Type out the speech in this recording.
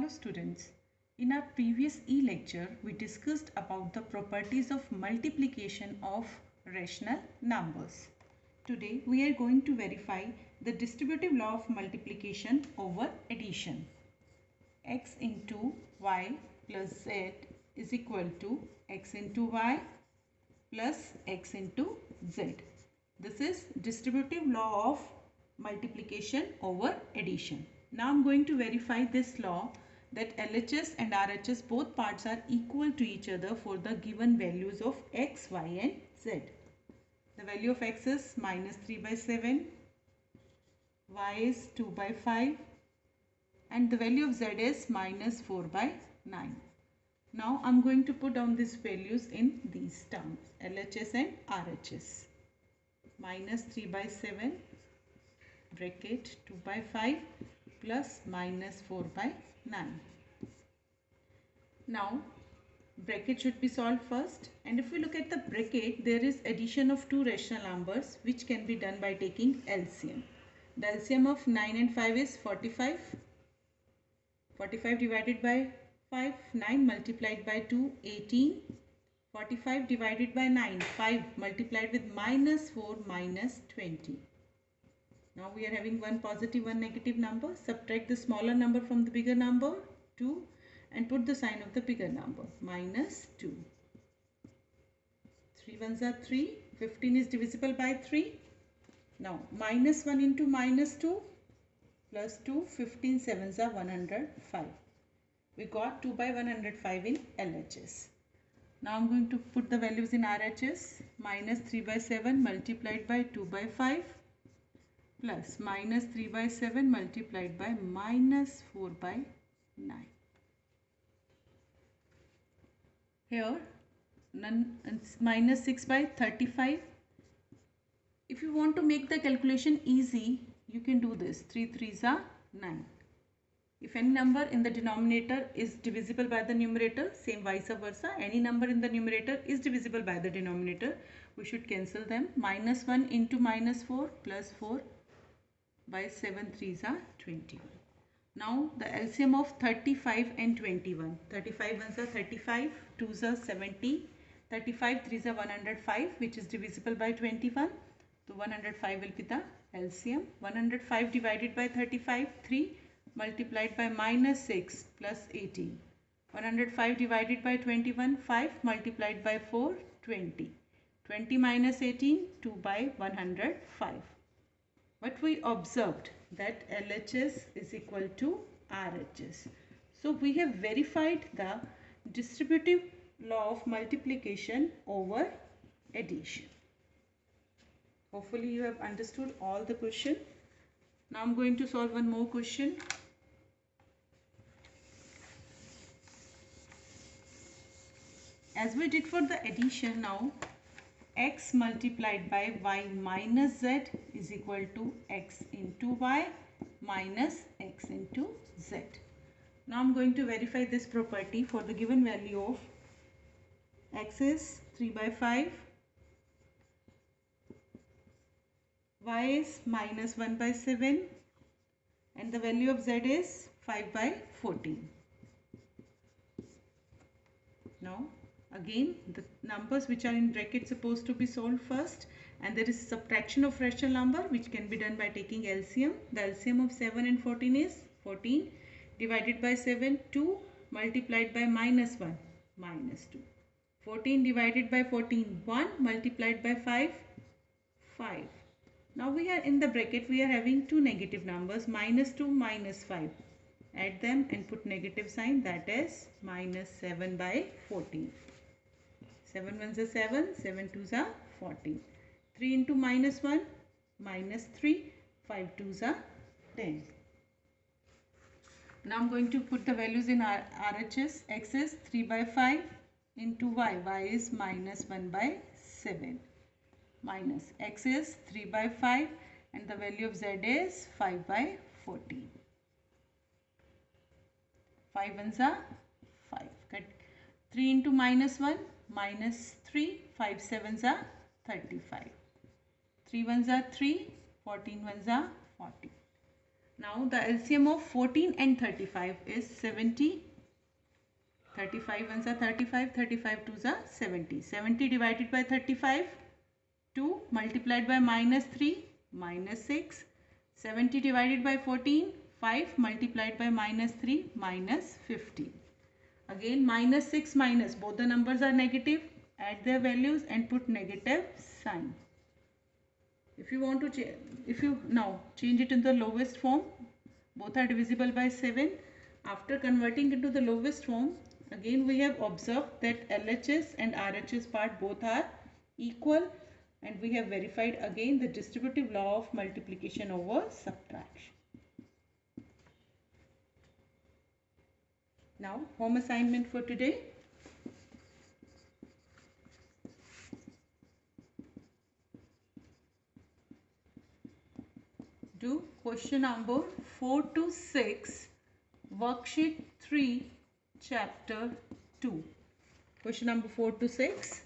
Hello students, in our previous e-lecture we discussed about the properties of multiplication of rational numbers. Today we are going to verify the distributive law of multiplication over addition. X into y plus z is equal to x into y plus x into z. This is distributive law of multiplication over addition. Now I am going to verify this law that LHS and RHS both parts are equal to each other for the given values of x, y and z. The value of x is minus 3 by 7, y is 2 by 5 and the value of z is minus 4 by 9. Now I am going to put down these values in these terms, LHS and RHS. Minus 3 by 7 bracket 2 by 5 plus minus 4 by 9. Now bracket should be solved first, and if we look at the bracket, there is addition of two rational numbers which can be done by taking LCM. The LCM of 9 and 5 is 45. 45 divided by 5, 9 multiplied by 2, 18. 45 divided by 9, 5 multiplied with minus 4, minus 20. Now we are having one positive, one negative number. Subtract the smaller number from the bigger number, 2, and put the sign of the bigger number, minus 2. 3 ones are 3. 15 is divisible by 3. Now minus 1 into minus 2 plus 2, 15 sevens are 105. We got 2 by 105 in LHS. Now I am going to put the values in RHS. Minus 3 by 7 multiplied by 2 by 5 plus minus 3 by 7 multiplied by minus 4 by 9. Here minus 6 by 35. If you want to make the calculation easy, you can do this. 3 3s are 9. If any number in the denominator is divisible by the numerator, same vice versa, any number in the numerator is divisible by the denominator, we should cancel them. Minus 1 into minus 4 plus 4 by 7 3s are 21. Now the LCM of 35 and 21. 35 ones are 35, 2s are 70, 35 3s are 105, which is divisible by 21. So 105 will be the LCM. 105 divided by 35, 3 multiplied by minus 6 plus 18. 105 divided by 21, 5 multiplied by 4, 20. 20 minus 18, 2 by 105. But we observed that LHS is equal to RHS. So we have verified the distributive law of multiplication over addition. Hopefully you have understood all the question. Now I am going to solve one more question. As we did for the addition, now x multiplied by y minus z is equal to x into y minus x into z. Now I am going to verify this property for the given value of x is 3 by 5, y is minus 1 by 7 and the value of z is 5 by 14. Now again the numbers which are in bracket supposed to be solved first, and there is subtraction of rational number which can be done by taking LCM. The LCM of 7 and 14 is 14 divided by 7, 2 multiplied by minus 1, minus 2. 14 divided by 14, 1 multiplied by 5, 5. Now we are in the bracket, we are having two negative numbers, minus 2, minus 5. Add them and put negative sign, that is minus 7 by 14. 7 ones are 7, 7 twos are 14. 3 into minus 1, minus 3, 5 twos are 10. Now I am going to put the values in RHS. X is 3 by 5 into y, y is minus 1 by 7. Minus x is 3 by 5 and the value of z is 5 by 14. 5 ones are 5. Cut 3 into minus 1, minus 3, 5 sevens are 35. 3 ones are 3, 14 ones are 40. Now the LCM of 14 and 35 is 70. 35 ones are 35, 35 twos are 70. 70 divided by 35, 2 multiplied by minus 3, minus 6. 70 divided by 14, 5 multiplied by minus 3, minus 15. Again minus 6 minus, both the numbers are negative, add their values and put negative sign. If you want to now change it in the lowest form, both are divisible by 7. After converting into the lowest form, again we have observed that LHS and RHS part both are equal, and we have verified again the distributive law of multiplication over subtraction. Now home assignment for today. Do question number 4 to 6, worksheet 3, chapter 2. Question number 4 to 6.